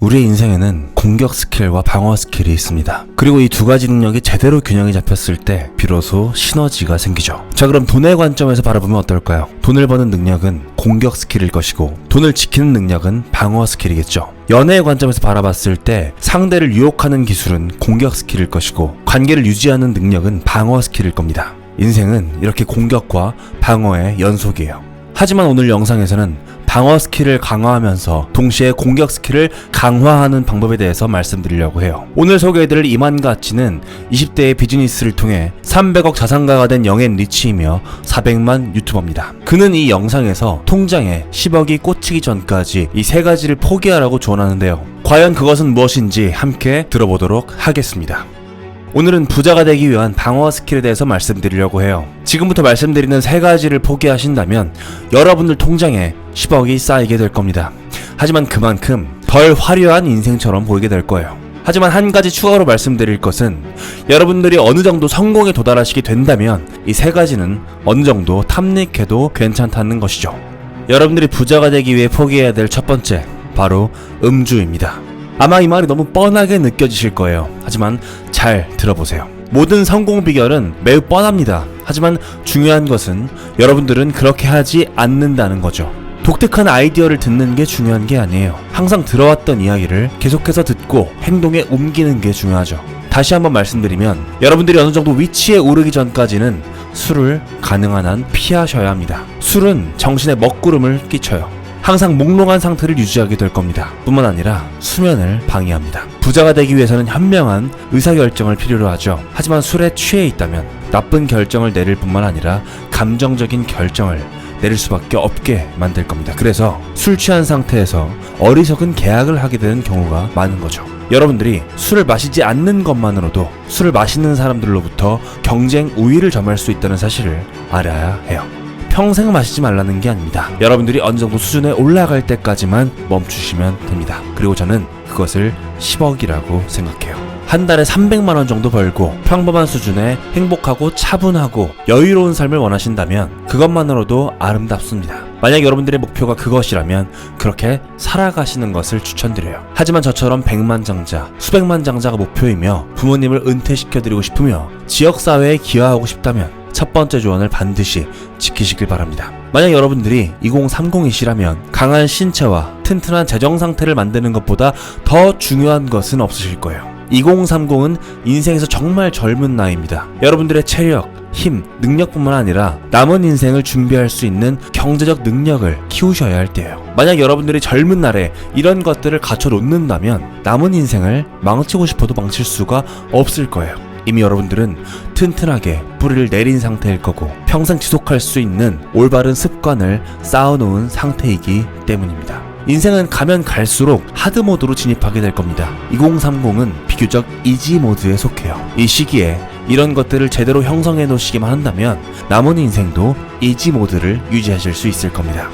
우리의 인생에는 공격 스킬과 방어 스킬이 있습니다. 그리고 이 두 가지 능력이 제대로 균형이 잡혔을 때 비로소 시너지가 생기죠. 자, 그럼 돈의 관점에서 바라보면 어떨까요? 돈을 버는 능력은 공격 스킬일 것이고 돈을 지키는 능력은 방어 스킬이겠죠. 연애의 관점에서 바라봤을 때 상대를 유혹하는 기술은 공격 스킬일 것이고 관계를 유지하는 능력은 방어 스킬일 겁니다. 인생은 이렇게 공격과 방어의 연속이에요. 하지만 오늘 영상에서는 방어 스킬을 강화하면서 동시에 공격 스킬을 강화하는 방법에 대해서 말씀드리려고 해요. 오늘 소개해드릴 이만가치는 20대의 비즈니스를 통해 300억 자산가가 된 영앤 리치이며 400만 유튜버입니다. 그는 이 영상에서 통장에 10억이 꽂히기 전까지 이 세 가지를 포기하라고 조언하는데요. 과연 그것은 무엇인지 함께 들어보도록 하겠습니다. 오늘은 부자가 되기 위한 방어 스킬에 대해서 말씀드리려고 해요. 지금부터 말씀드리는 세 가지를 포기하신다면 여러분들 통장에 10억이 쌓이게 될 겁니다. 하지만 그만큼 덜 화려한 인생처럼 보이게 될 거예요. 하지만 한 가지 추가로 말씀드릴 것은 여러분들이 어느 정도 성공에 도달하시게 된다면 이 세 가지는 어느 정도 탐닉해도 괜찮다는 것이죠. 여러분들이 부자가 되기 위해 포기해야 될 첫 번째, 바로 음주입니다. 아마 이 말이 너무 뻔하게 느껴지실 거예요. 하지만 잘 들어보세요. 모든 성공 비결은 매우 뻔합니다. 하지만 중요한 것은 여러분들은 그렇게 하지 않는다는 거죠. 독특한 아이디어를 듣는 게 중요한 게 아니에요. 항상 들어왔던 이야기를 계속해서 듣고 행동에 옮기는 게 중요하죠. 다시 한번 말씀드리면 여러분들이 어느 정도 위치에 오르기 전까지는 술을 가능한 한 피하셔야 합니다. 술은 정신에 먹구름을 끼쳐요. 항상 몽롱한 상태를 유지하게 될 겁니다. 뿐만 아니라 수면을 방해합니다. 부자가 되기 위해서는 현명한 의사결정을 필요로 하죠. 하지만 술에 취해 있다면 나쁜 결정을 내릴 뿐만 아니라 감정적인 결정을 내릴 수밖에 없게 만들 겁니다. 그래서 술 취한 상태에서 어리석은 계약을 하게 되는 경우가 많은 거죠. 여러분들이 술을 마시지 않는 것만으로도 술을 마시는 사람들로부터 경쟁 우위를 점할 수 있다는 사실을 알아야 해요. 평생 마시지 말라는 게 아닙니다. 여러분들이 어느 정도 수준에 올라갈 때까지만 멈추시면 됩니다. 그리고 저는 그것을 10억이라고 생각해요. 한 달에 300만 원 정도 벌고 평범한 수준의 행복하고 차분하고 여유로운 삶을 원하신다면 그것만으로도 아름답습니다. 만약 여러분들의 목표가 그것이라면 그렇게 살아가시는 것을 추천드려요. 하지만 저처럼 백만장자, 수백만장자가 목표이며 부모님을 은퇴시켜드리고 싶으며 지역사회에 기여하고 싶다면 첫 번째 조언을 반드시 지키시길 바랍니다. 만약 여러분들이 2030이시라면 강한 신체와 튼튼한 재정 상태를 만드는 것보다 더 중요한 것은 없으실 거예요. 2030은 인생에서 정말 젊은 나이입니다. 여러분들의 체력, 힘, 능력뿐만 아니라 남은 인생을 준비할 수 있는 경제적 능력을 키우셔야 할 때예요. 만약 여러분들이 젊은 날에 이런 것들을 갖춰 놓는다면 남은 인생을 망치고 싶어도 망칠 수가 없을 거예요. 이미 여러분들은 튼튼하게 뿌리를 내린 상태일 거고 평생 지속할 수 있는 올바른 습관을 쌓아놓은 상태이기 때문입니다. 인생은 가면 갈수록 하드 모드로 진입하게 될 겁니다. 2030은 비교적 이지 모드에 속해요. 이 시기에 이런 것들을 제대로 형성해 놓으시기만 한다면 남은 인생도 이지 모드를 유지하실 수 있을 겁니다.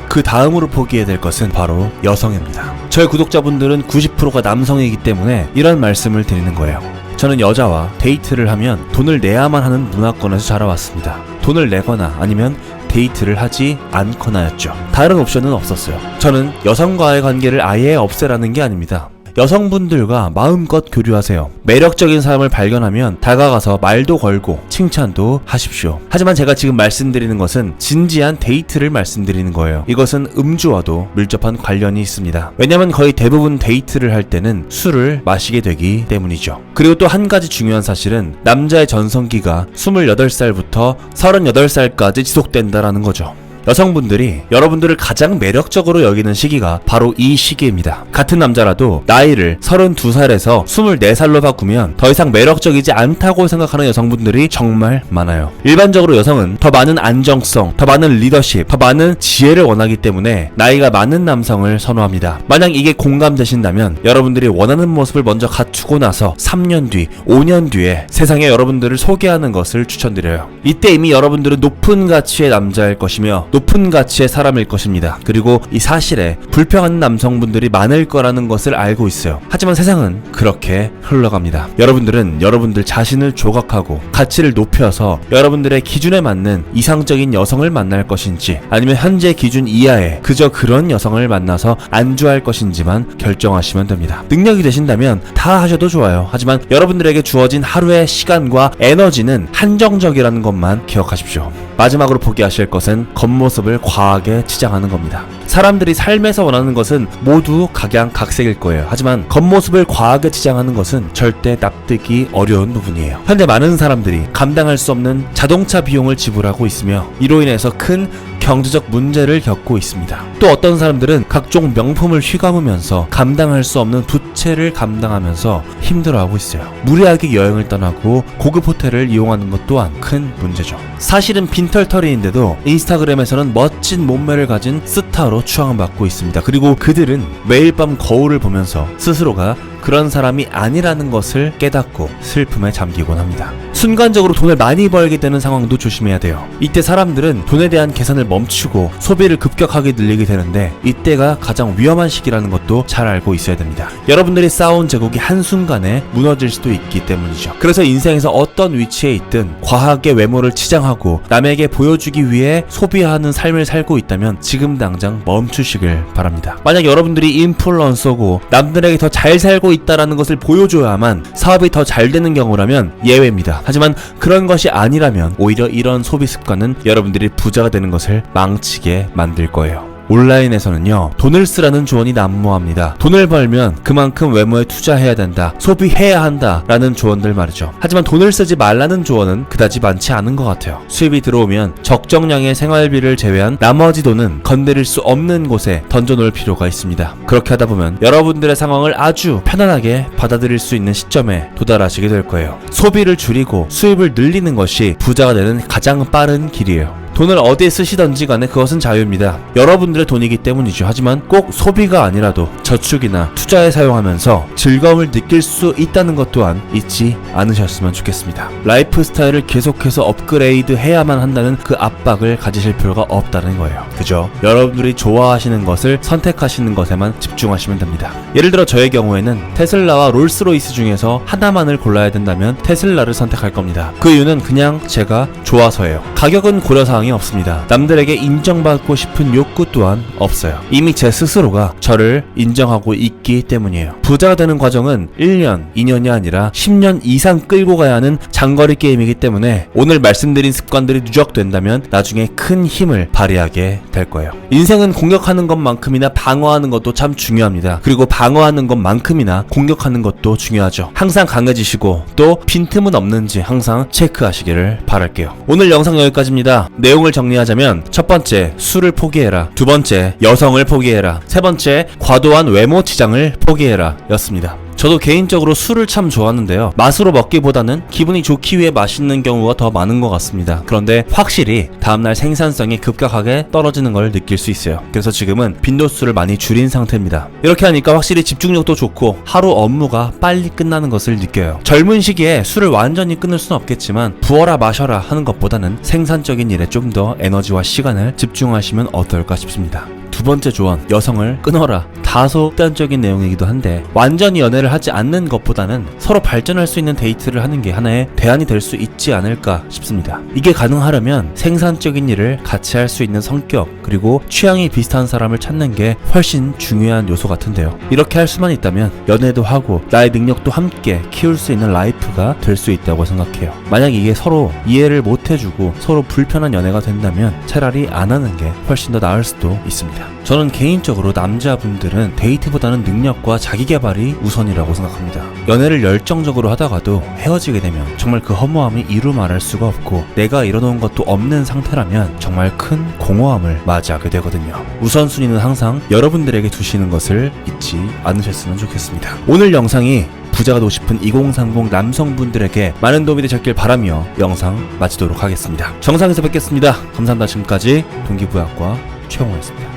그 다음으로 포기해야 될 것은 바로 여성입니다. 저희 구독자분들은 90%가 남성이기 때문에 이런 말씀을 드리는 거예요. 저는 여자와 데이트를 하면 돈을 내야만 하는 문화권에서 자라왔습니다. 돈을 내거나 아니면 데이트를 하지 않거나였죠. 다른 옵션은 없었어요. 저는 여성과의 관계를 아예 없애라는 게 아닙니다. 여성분들과 마음껏 교류하세요. 매력적인 사람을 발견하면 다가가서 말도 걸고 칭찬도 하십시오. 하지만 제가 지금 말씀드리는 것은 진지한 데이트를 말씀드리는 거예요. 이것은 음주와도 밀접한 관련이 있습니다. 왜냐면 거의 대부분 데이트를 할 때는 술을 마시게 되기 때문이죠. 그리고 또 한 가지 중요한 사실은 남자의 전성기가 28살부터 38살까지 지속된다라는 거죠. 여성분들이 여러분들을 가장 매력적으로 여기는 시기가 바로 이 시기입니다. 같은 남자라도 나이를 32살에서 24살로 바꾸면 더 이상 매력적이지 않다고 생각하는 여성분들이 정말 많아요. 일반적으로 여성은 더 많은 안정성, 더 많은 리더십, 더 많은 지혜를 원하기 때문에 나이가 많은 남성을 선호합니다. 만약 이게 공감되신다면 여러분들이 원하는 모습을 먼저 갖추고 나서 3년 뒤, 5년 뒤에 세상에 여러분들을 소개하는 것을 추천드려요. 이때 이미 여러분들은 높은 가치의 남자일 것이며 높은 가치의 사람일 것입니다. 그리고 이 사실에 불평하는 남성분들이 많을 거라는 것을 알고 있어요. 하지만 세상은 그렇게 흘러갑니다. 여러분들은 여러분들 자신을 조각하고 가치를 높여서 여러분들의 기준에 맞는 이상적인 여성을 만날 것인지, 아니면 현재 기준 이하의 그저 그런 여성을 만나서 안주할 것인지만 결정하시면 됩니다. 능력이 되신다면 다 하셔도 좋아요. 하지만 여러분들에게 주어진 하루의 시간과 에너지는 한정적이라는 것만 기억하십시오. 마지막으로 포기하실 것은 겉모습을 과하게 치장하는 겁니다. 사람들이 삶에서 원하는 것은 모두 각양각색일 거예요. 하지만 겉모습을 과하게 치장하는 것은 절대 납득이 어려운 부분이에요. 현재 많은 사람들이 감당할 수 없는 자동차 비용을 지불하고 있으며 이로 인해서 큰 경제적 문제를 겪고 있습니다. 또 어떤 사람들은 각종 명품을 휘감으면서 감당할 수 없는 부채를 감당하면서 힘들어하고 있어요. 무리하게 여행을 떠나고 고급 호텔을 이용하는 것 또한 큰 문제죠. 사실은 빈털터리인데도 인스타그램에서는 멋진 몸매를 가진 스타로 추앙받고 있습니다. 그리고 그들은 매일 밤 거울을 보면서 스스로가 그런 사람이 아니라는 것을 깨닫고 슬픔에 잠기곤 합니다. 순간적으로 돈을 많이 벌게 되는 상황도 조심해야 돼요. 이때 사람들은 돈에 대한 계산을 멈추고 소비를 급격하게 늘리게 되는데 이때가 가장 위험한 시기라는 것도 잘 알고 있어야 됩니다. 여러분들이 쌓아온 제국이 한순간에 무너질 수도 있기 때문이죠. 그래서 인생에서 어떤 위치에 있든 과하게 외모를 치장하고 남에게 보여주기 위해 소비하는 삶을 살고 있다면 지금 당장 멈추시길 바랍니다. 만약 여러분들이 인플루언서고 남들에게 더 잘 살고 있다라는 것을 보여줘야만 사업이 더 잘 되는 경우라면 예외입니다. 하지만 그런 것이 아니라면 오히려 이런 소비 습관은 여러분들이 부자가 되는 것을 망치게 만들 거예요. 온라인에서는요, 돈을 쓰라는 조언이 난무합니다. 돈을 벌면 그만큼 외모에 투자해야 된다, 소비해야 한다 라는 조언들 말이죠. 하지만 돈을 쓰지 말라는 조언은 그다지 많지 않은 것 같아요. 수입이 들어오면 적정량의 생활비를 제외한 나머지 돈은 건드릴 수 없는 곳에 던져놓을 필요가 있습니다. 그렇게 하다 보면 여러분들의 상황을 아주 편안하게 받아들일 수 있는 시점에 도달하시게 될 거예요. 소비를 줄이고 수입을 늘리는 것이 부자가 되는 가장 빠른 길이에요. 돈을 어디에 쓰시던지 간에 그것은 자유입니다. 여러분들의 돈이기 때문이죠. 하지만 꼭 소비가 아니라도 저축이나 투자에 사용하면서 즐거움을 느낄 수 있다는 것 또한 잊지 않으셨으면 좋겠습니다. 라이프 스타일을 계속해서 업그레이드 해야만 한다는 그 압박을 가지실 필요가 없다는 거예요. 그죠? 여러분들이 좋아하시는 것을 선택하시는 것에만 집중하시면 됩니다. 예를 들어 저의 경우에는 테슬라와 롤스로이스 중에서 하나만을 골라야 된다면 테슬라를 선택할 겁니다. 그 이유는 그냥 제가 좋아서예요. 가격은 고려사항이 없습니다. 남들에게 인정받고 싶은 욕구 또한 없어요. 이미 제 스스로가 저를 인정하고 있기 때문이에요. 부자가 되는 과정은 1년, 2년이 아니라 10년 이상 끌고 가야 하는 장거리 게임이기 때문에 오늘 말씀드린 습관들이 누적된다면 나중에 큰 힘을 발휘하게 될 거예요. 인생은 공격하는 것만큼이나 방어하는 것도 참 중요합니다. 그리고 방어하는 것만큼이나 공격하는 것도 중요하죠. 항상 강해지시고 또 빈틈은 없는지 항상 체크하시기를 바랄게요. 오늘 영상 여기까지입니다. 내용을 정리하자면 첫 번째, 술을 포기해라. 두 번째, 여성을 포기해라. 세 번째, 과도한 외모 치장을 포기해라 였습니다. 저도 개인적으로 술을 참 좋아하는데요, 맛으로 먹기보다는 기분이 좋기 위해 마시는 경우가 더 많은 것 같습니다. 그런데 확실히 다음날 생산성이 급격하게 떨어지는 걸 느낄 수 있어요. 그래서 지금은 빈도수를 많이 줄인 상태입니다. 이렇게 하니까 확실히 집중력도 좋고 하루 업무가 빨리 끝나는 것을 느껴요. 젊은 시기에 술을 완전히 끊을 수는 없겠지만 부어라 마셔라 하는 것보다는 생산적인 일에 좀 더 에너지와 시간을 집중하시면 어떨까 싶습니다. 두 번째 조언, 여성을 끊어라. 다소 극단적인 내용이기도 한데 완전히 연애를 하지 않는 것보다는 서로 발전할 수 있는 데이트를 하는 게 하나의 대안이 될 수 있지 않을까 싶습니다. 이게 가능하려면 생산적인 일을 같이 할 수 있는 성격, 그리고 취향이 비슷한 사람을 찾는 게 훨씬 중요한 요소 같은데요. 이렇게 할 수만 있다면 연애도 하고 나의 능력도 함께 키울 수 있는 라이프가 될 수 있다고 생각해요. 만약 이게 서로 이해를 못 해주고 서로 불편한 연애가 된다면 차라리 안 하는 게 훨씬 더 나을 수도 있습니다. 저는 개인적으로 남자분들은 데이트보다는 능력과 자기개발이 우선이라고 생각합니다. 연애를 열정적으로 하다가도 헤어지게 되면 정말 그 허무함이 이루 말할 수가 없고 내가 이뤄놓은 것도 없는 상태라면 정말 큰 공허함을 맞이하게 되거든요. 우선순위는 항상 여러분들에게 두시는 것을 잊지 않으셨으면 좋겠습니다. 오늘 영상이 부자가 되고 싶은 2030 남성분들에게 많은 도움이 되셨길 바라며 영상 마치도록 하겠습니다. 정상에서 뵙겠습니다. 감사합니다. 지금까지 동기부여학과 최영호였습니다.